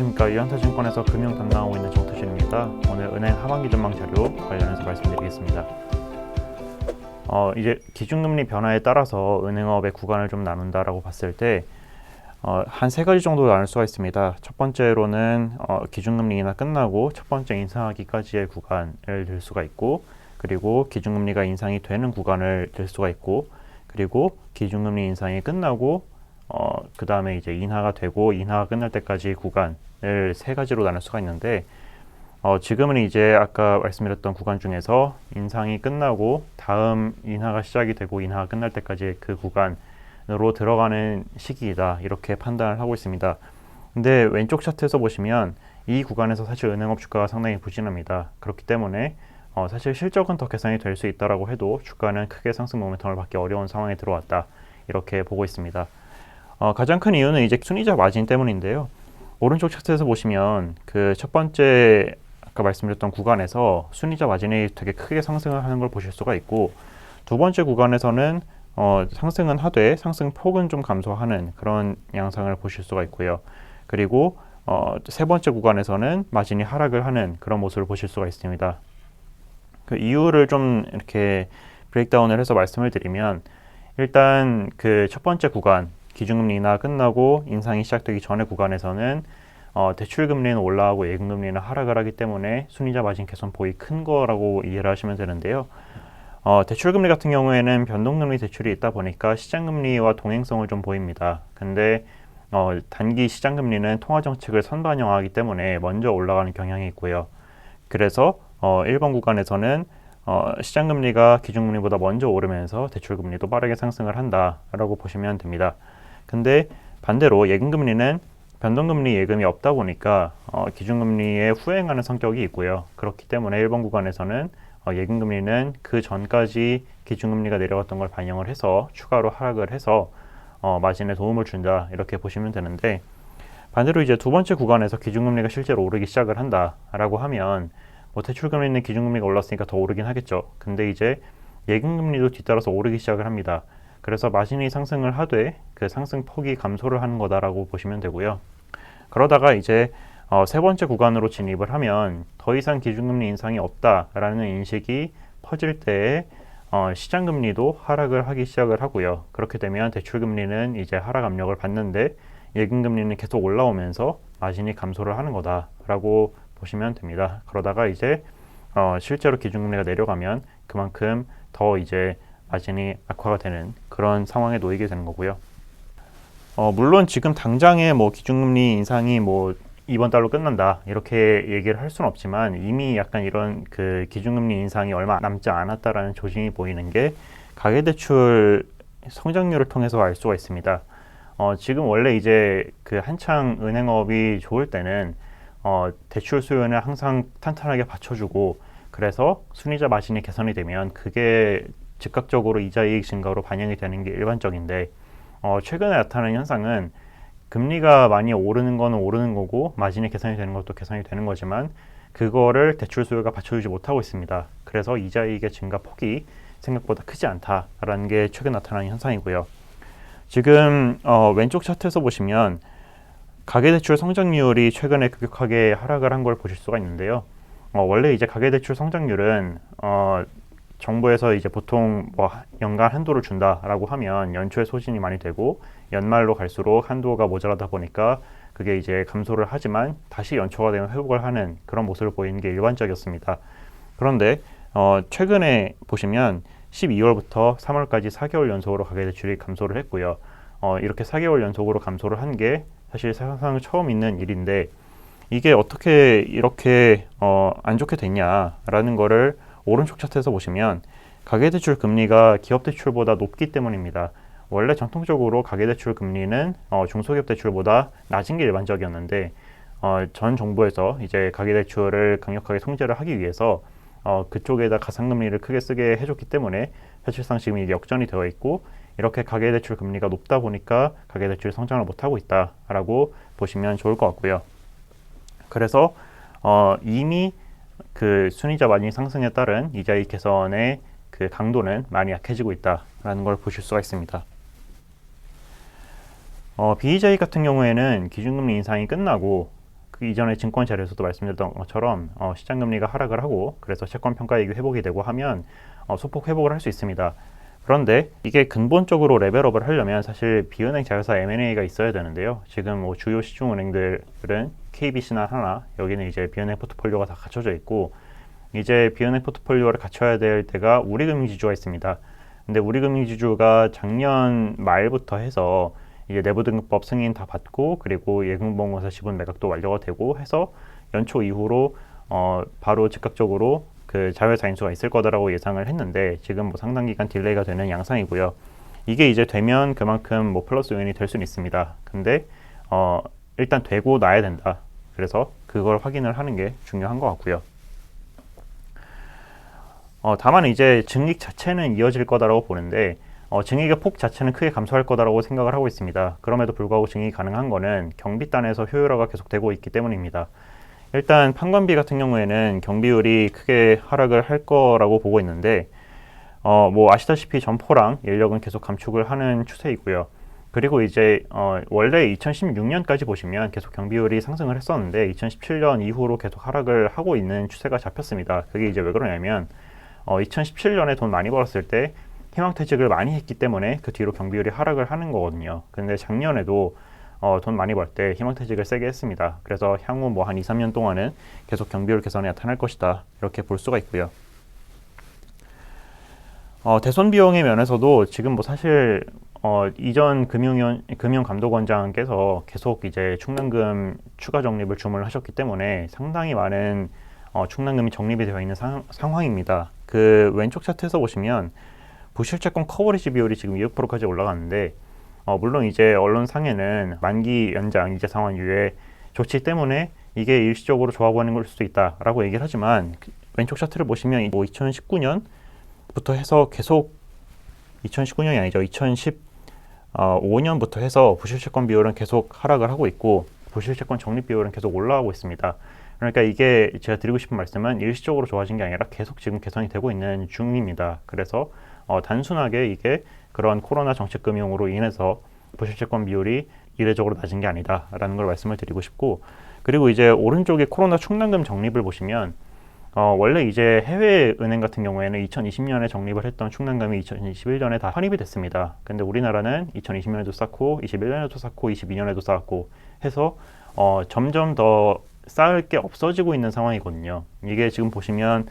안녕하십니까. 이현타증권에서 금융 담당하고 있는 정태준입니다. 오늘 은행 하반기 전망 자료 관련해서 말씀드리겠습니다. 이제 기준금리 변화에 따라서 은행업의 구간을 좀 나눈다라고 봤을 때 한 세 가지 정도 나눌 수가 있습니다. 첫 번째로는 기준금리 인하 끝나고 첫 번째 인상하기까지의 구간을 들 수가 있고, 그리고 기준금리가 인상이 되는 구간을 들 수가 있고, 그리고 기준금리 인상이 끝나고 그 다음에 이제 인하가 되고 인하가 끝날 때까지 구간을 세 가지로 나눌 수가 있는데, 지금은 이제 아까 말씀드렸던 구간 중에서 인상이 끝나고 다음 인하가 시작이 되고 인하가 끝날 때까지 그 구간으로 들어가는 시기이다, 이렇게 판단을 하고 있습니다. 근데 왼쪽 차트에서 보시면 이 구간에서 사실 은행업 주가가 상당히 부진합니다. 그렇기 때문에 사실 실적은 더 개선이 될 수 있다라고 해도 주가는 크게 상승 모멘텀을 받기 어려운 상황에 들어왔다, 이렇게 보고 있습니다. 가장 큰 이유는 이제 순이자 마진 때문인데요. 오른쪽 차트에서 보시면 그 첫 번째 아까 말씀드렸던 구간에서 순이자 마진이 되게 크게 상승을 하는 걸 보실 수가 있고, 두 번째 구간에서는 상승은 하되 상승 폭은 좀 감소하는 그런 양상을 보실 수가 있고요. 그리고 세 번째 구간에서는 마진이 하락을 하는 그런 모습을 보실 수가 있습니다. 그 이유를 좀 이렇게 브레이크다운을 해서 말씀을 드리면, 일단 그 첫 번째 구간 기준금리 인하 끝나고 인상이 시작되기 전의 구간에서는 대출금리는 올라가고 예금금리는 하락을 하기 때문에 순이자 마진 개선 폭이 큰 거라고 이해를 하시면 되는데요. 대출금리 같은 경우에는 변동금리 대출이 있다 보니까 시장금리와 동행성을 좀 보입니다. 근데 단기 시장금리는 통화정책을 선반영하기 때문에 먼저 올라가는 경향이 있고요. 그래서 1번 구간에서는 시장금리가 기준금리보다 먼저 오르면서 대출금리도 빠르게 상승을 한다라고 보시면 됩니다. 근데 반대로 예금금리는 변동금리 예금이 없다 보니까 기준금리에 후행하는 성격이 있고요. 그렇기 때문에 1번 구간에서는 예금금리는 그 전까지 기준금리가 내려갔던 걸 반영을 해서 추가로 하락을 해서 마진에 도움을 준다, 이렇게 보시면 되는데, 반대로 이제 두 번째 구간에서 기준금리가 실제로 오르기 시작을 한다라고 하면 대출금리는 기준금리가 올랐으니까 더 오르긴 하겠죠. 근데 이제 예금금리도 뒤따라서 오르기 시작을 합니다. 그래서 마진이 상승을 하되 그 상승 폭이 감소를 하는 거다라고 보시면 되고요. 그러다가 이제 세 번째 구간으로 진입을 하면 더 이상 기준금리 인상이 없다라는 인식이 퍼질 때에 시장금리도 하락을 하기 시작을 하고요. 그렇게 되면 대출금리는 이제 하락 압력을 받는데 예금금리는 계속 올라오면서 마진이 감소를 하는 거다라고 보시면 됩니다. 그러다가 이제 실제로 기준금리가 내려가면 그만큼 더 이제 마진이 악화가 되는 그런 상황에 놓이게 되는 거고요. 물론 지금 당장에 기준금리 인상이 이번 달로 끝난다, 이렇게 얘기를 할 수는 없지만 이미 약간 이런 그 기준금리 인상이 얼마 남지 않았다라는 조짐이 보이는 게 가계대출 성장률을 통해서 알 수가 있습니다. 지금 원래 이제 그 한창 은행업이 좋을 때는 대출 수요는 항상 탄탄하게 받쳐주고, 그래서 순이자 마진이 개선이 되면 그게 즉각적으로 이자이익 증가로 반영이 되는 게 일반적인데, 최근에 나타나는 현상은 금리가 많이 오르는 거는 오르는 거고 마진이 개선이 되는 것도 개선이 되는 거지만 그거를 대출 수요가 받쳐주지 못하고 있습니다. 그래서 이자이익의 증가 폭이 생각보다 크지 않다라는 게 최근 나타나는 현상이고요. 지금 왼쪽 차트에서 보시면 가계대출 성장률이 최근에 급격하게 하락을 한 걸 보실 수가 있는데요. 원래 이제 가계대출 성장률은 정부에서 이제 보통 연간 한도를 준다라고 하면 연초에 소진이 많이 되고 연말로 갈수록 한도가 모자라다 보니까 그게 이제 감소를 하지만 다시 연초가 되면 회복을 하는 그런 모습을 보이는 게 일반적이었습니다. 그런데 최근에 보시면 12월부터 3월까지 4개월 연속으로 가계대출이 감소를 했고요. 이렇게 4개월 연속으로 감소를 한 게 사실 사상 처음 있는 일인데, 이게 어떻게 이렇게 안 좋게 됐냐라는 거를 오른쪽 차트에서 보시면 가계대출 금리가 기업대출보다 높기 때문입니다. 원래 전통적으로 가계대출 금리는 중소기업 대출보다 낮은 게 일반적이었는데, 전 정부에서 이제 가계대출을 강력하게 통제를 하기 위해서 그쪽에다 가상금리를 크게 쓰게 해줬기 때문에 사실상 지금 이게 역전이 되어 있고, 이렇게 가계대출 금리가 높다 보니까 가계대출 성장을 못하고 있다라고 보시면 좋을 것 같고요. 그래서 이미 그 순이자 마진 상승에 따른 이자이익 개선의 그 강도는 많이 약해지고 있다라는 걸 보실 수가 있습니다. 비이자이익 같은 경우에는 기준금리 인상이 끝나고 그 이전에 증권 자료에서도 말씀드렸던 것처럼 시장 금리가 하락을 하고 그래서 채권 평가액이 회복이 되고 하면 소폭 회복을 할 수 있습니다. 그런데 이게 근본적으로 레벨업을 하려면 사실 비은행 자회사 M&A가 있어야 되는데요. 지금 뭐 주요 시중은행들은 KBC나 하나, 여기는 이제 비은행 포트폴리오가 다 갖춰져 있고, 이제 비은행 포트폴리오를 갖춰야 될 때가 우리금융지주가 있습니다. 근데 우리금융지주가 작년 말부터 해서 이제 내부등급법 승인 다 받고, 그리고 예금보험공사 지분 매각도 완료가 되고 해서 연초 이후로 바로 즉각적으로 그 자회사 인수가 있을 거다라고 예상을 했는데, 지금 뭐 상당 기간 딜레이가 되는 양상이고요. 이게 이제 되면 그만큼 뭐 플러스 요인이 될 수는 있습니다. 근데 일단 되고 나야 된다. 그래서 그걸 확인을 하는 게 중요한 것 같고요. 다만 이제 증익 자체는 이어질 거다라고 보는데, 증익의 폭 자체는 크게 감소할 거다라고 생각을 하고 있습니다. 그럼에도 불구하고 증익이 가능한 거는 경비단에서 효율화가 계속되고 있기 때문입니다. 일단 판관비 같은 경우에는 경비율이 크게 하락을 할 거라고 보고 있는데, 뭐 아시다시피 점포랑 인력은 계속 감축을 하는 추세이고요. 그리고 이제 원래 2016년까지 보시면 계속 경비율이 상승을 했었는데 2017년 이후로 계속 하락을 하고 있는 추세가 잡혔습니다. 그게 이제 왜 그러냐면 2017년에 돈 많이 벌었을 때 희망퇴직을 많이 했기 때문에 그 뒤로 경비율이 하락을 하는 거거든요. 근데 작년에도 돈 많이 벌 때 희망퇴직을 세게 했습니다. 그래서 향후 뭐 한 2, 3년 동안은 계속 경비율 개선이 나타날 것이다, 이렇게 볼 수가 있고요. 대손 비용의 면에서도 지금 뭐 사실 이전 금융감독원장께서 계속 이제 충당금 추가 적립을 주문을 하셨기 때문에 상당히 많은 충당금이 적립이 되어 있는 상황입니다. 그 왼쪽 차트에서 보시면 부실채권 커버리지 비율이 지금 200%까지 올라갔는데, 물론 이제 언론상에는 만기 연장 이자 상환 유예 조치 때문에 이게 일시적으로 좋아 보이는 걸 수도 있다라고 얘기를 하지만, 왼쪽 차트를 보시면 뭐 2019년부터 해서 계속 2019년이 아니죠. 2015년부터 해서 부실채권 비율은 계속 하락을 하고 있고 부실채권 적립 비율은 계속 올라가고 있습니다. 그러니까 이게 제가 드리고 싶은 말씀은 일시적으로 좋아진 게 아니라 계속 지금 개선이 되고 있는 중입니다. 그래서 단순하게 이게 그런 코로나 정책금융으로 인해서 부실채권 비율이 이례적으로 낮은 게 아니다라는 걸 말씀을 드리고 싶고, 그리고 이제 오른쪽에 코로나 충당금 적립을 보시면 원래 이제 해외 은행 같은 경우에는 2020년에 적립을 했던 충당금이 2021년에 다 환입이 됐습니다. 근데 우리나라는 2020년에도 쌓고 21년에도 쌓고 22년에도 쌓았고 해서 점점 더 쌓을 게 없어지고 있는 상황이거든요. 이게 지금 보시면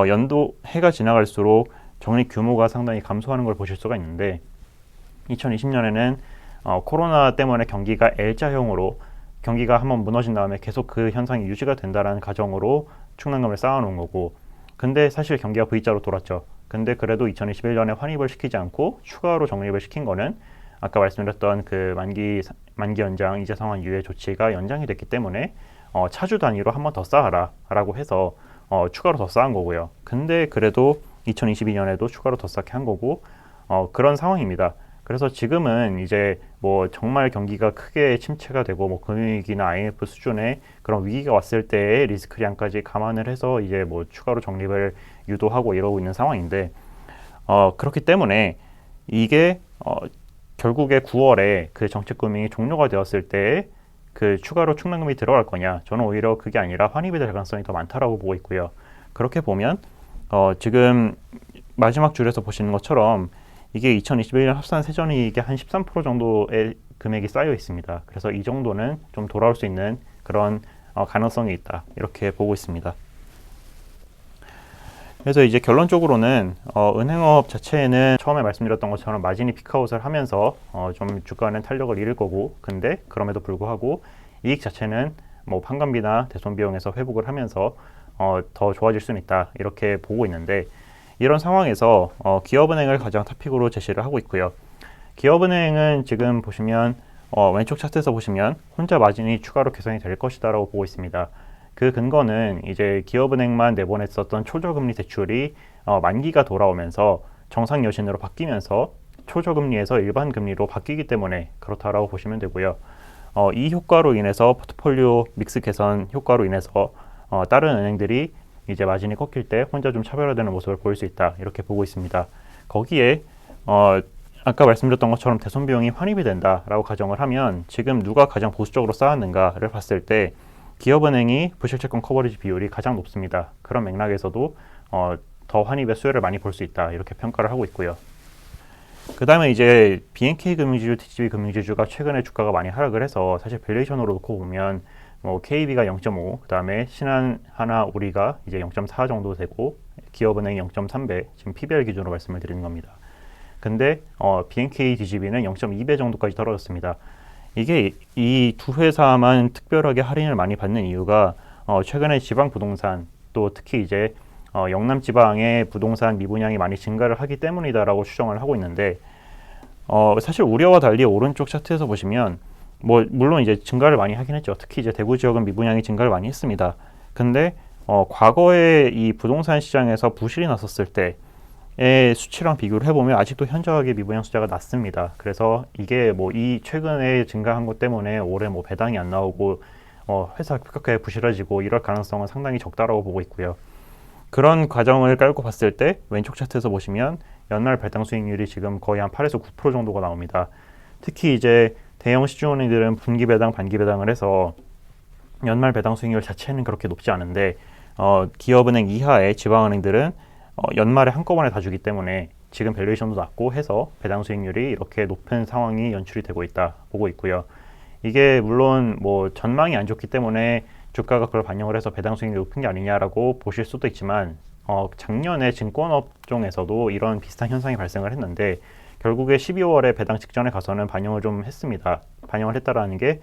연도 해가 지나갈수록 적립 규모가 상당히 감소하는 걸 보실 수가 있는데, 2020년에는 코로나 때문에 경기가 L자형으로 경기가 한번 무너진 다음에 계속 그 현상이 유지가 된다는 가정으로 충당금을 쌓아놓은 거고, 근데 사실 경기가 V자로 돌았죠. 근데 그래도 2021년에 환입을 시키지 않고 추가로 적립을 시킨 거는 아까 말씀드렸던 그 만기 연장 이자 상환 유예 조치가 연장이 됐기 때문에 차주 단위로 한 번 더 쌓아라 라고 해서 추가로 더 쌓은 거고요. 근데 그래도 2022년에도 추가로 더 쌓게 한 거고 그런 상황입니다. 그래서 지금은 이제 뭐 정말 경기가 크게 침체가 되고 뭐 금융위기나 IMF 수준의 그런 위기가 왔을 때의 리스크량까지 감안을 해서 이제 뭐 추가로 적립을 유도하고 이러고 있는 상황인데, 그렇기 때문에 이게 결국에 9월에 그 정책금융이 종료가 되었을 때 그 추가로 충당금이 들어갈 거냐, 저는 오히려 그게 아니라 환입이 될 가능성이 더 많다라고 보고 있고요. 그렇게 보면 지금 마지막 줄에서 보시는 것처럼 이게 2021년 합산 세전이익의 한 13% 정도의 금액이 쌓여 있습니다. 그래서 이 정도는 좀 돌아올 수 있는 그런 가능성이 있다, 이렇게 보고 있습니다. 그래서 이제 결론적으로는 은행업 자체는 처음에 말씀드렸던 것처럼 마진이 피크아웃을 하면서 좀 주가는 탄력을 잃을 거고, 근데 그럼에도 불구하고 이익 자체는 뭐 판관비나 대손 비용에서 회복을 하면서 더 좋아질 수는 있다, 이렇게 보고 있는데, 이런 상황에서 기업은행을 가장 토픽으로 제시를 하고 있고요. 기업은행은 지금 보시면 왼쪽 차트에서 보시면 혼자 마진이 추가로 개선이 될 것이다 라고 보고 있습니다. 그 근거는 이제 기업은행만 내보냈었던 초저금리 대출이 만기가 돌아오면서 정상 여신으로 바뀌면서 초저금리에서 일반 금리로 바뀌기 때문에 그렇다라고 보시면 되고요. 이 효과로 인해서 포트폴리오 믹스 개선 효과로 인해서 다른 은행들이 이제 마진이 꺾일 때 혼자 좀 차별화되는 모습을 보일 수 있다, 이렇게 보고 있습니다. 거기에 아까 말씀드렸던 것처럼 대손 비용이 환입이 된다라고 가정을 하면 지금 누가 가장 보수적으로 쌓았는가를 봤을 때 기업은행이 부실채권 커버리지 비율이 가장 높습니다. 그런 맥락에서도 더 환입의 수혜를 많이 볼 수 있다 이렇게 평가를 하고 있고요. 그 다음에 이제 BNK 금융지주, TGB 금융지주가 최근에 주가가 많이 하락을 해서 사실 밸류에이션으로 놓고 보면 뭐 KB가 0.5, 그 다음에 신한하나 우리가 이제 0.4 정도 되고 기업은행이 0.3배, 지금 PBR 기준으로 말씀을 드리는 겁니다. 근데 BNK DGB는 0.2배 정도까지 떨어졌습니다. 이게 이 두 회사만 특별하게 할인을 많이 받는 이유가 최근에 지방 부동산 또 특히 이제 영남 지방의 부동산 미분양이 많이 증가를 하기 때문이다라고 추정을 하고 있는데 사실 우려와 달리 오른쪽 차트에서 보시면 뭐 물론 이제 증가를 많이 하긴 했죠. 특히 이제 대구 지역은 미분양이 증가를 많이 했습니다. 근데 과거에 이 부동산 시장에서 부실이 났었을 때의 수치랑 비교를 해보면 아직도 현저하게 미분양 숫자가 낮습니다. 그래서 이게 뭐 이 최근에 증가한 것 때문에 올해 뭐 배당이 안 나오고 회사가 급격하게 부실해지고 이럴 가능성은 상당히 적다라고 보고 있고요. 그런 과정을 깔고 봤을 때 왼쪽 차트에서 보시면 연말 배당 수익률이 지금 거의 한 8에서 9% 정도가 나옵니다. 특히 이제 대형 시중은행들은 분기 배당, 반기 배당을 해서 연말 배당 수익률 자체는 그렇게 높지 않은데 기업은행 이하의 지방은행들은 연말에 한꺼번에 다 주기 때문에 지금 밸류에이션도 낮고 해서 배당 수익률이 이렇게 높은 상황이 연출이 되고 있다 보고 있고요. 이게 물론 뭐 전망이 안 좋기 때문에 주가가 그걸 반영을 해서 배당 수익률이 높은 게 아니냐라고 보실 수도 있지만 작년에 증권업종에서도 이런 비슷한 현상이 발생을 했는데 결국에 12월에 배당 직전에 가서는 반영을 좀 했습니다. 반영을 했다라는 게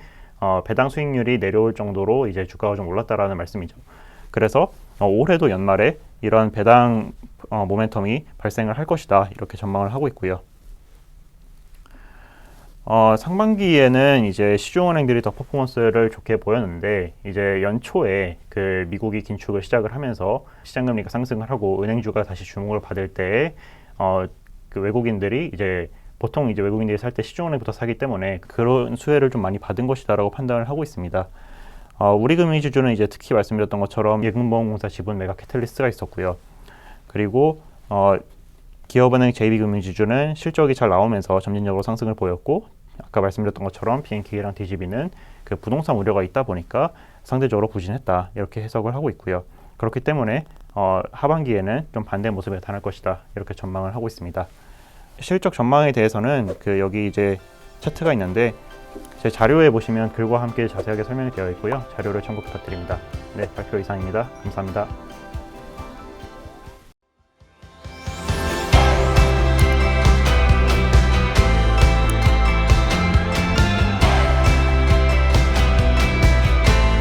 배당 수익률이 내려올 정도로 이제 주가가 좀 올랐다라는 말씀이죠. 그래서 올해도 연말에 이런 배당 모멘텀이 발생을 할 것이다 이렇게 전망을 하고 있고요. 상반기에는 이제 시중은행들이 더 퍼포먼스를 좋게 보였는데 이제 연초에 그 미국이 긴축을 시작을 하면서 시장금리가 상승을 하고 은행주가 다시 주목을 받을 때 그 외국인들이 이제 보통 이제 외국인들이 살 때 시중은행부터 사기 때문에 그런 수혜를 좀 많이 받은 것이다라고 판단을 하고 있습니다. 우리금융지주는 이제 특히 말씀드렸던 것처럼 예금보험공사 지분 매각 캐틀리스트가 있었고요. 그리고 기업은행 JB금융지주는 실적이 잘 나오면서 점진적으로 상승을 보였고 아까 말씀드렸던 것처럼 BNK랑 DGB는 그 부동산 우려가 있다 보니까 상대적으로 부진했다 이렇게 해석을 하고 있고요. 그렇기 때문에 하반기에는 좀 반대 모습이 나타날 것이다 이렇게 전망을 하고 있습니다. 실적 전망에 대해서는 그 여기 이제 차트가 있는데 제 자료에 보시면 글과 함께 자세하게 설명이 되어 있고요. 자료를 참고 부탁드립니다. 네, 발표 이상입니다. 감사합니다.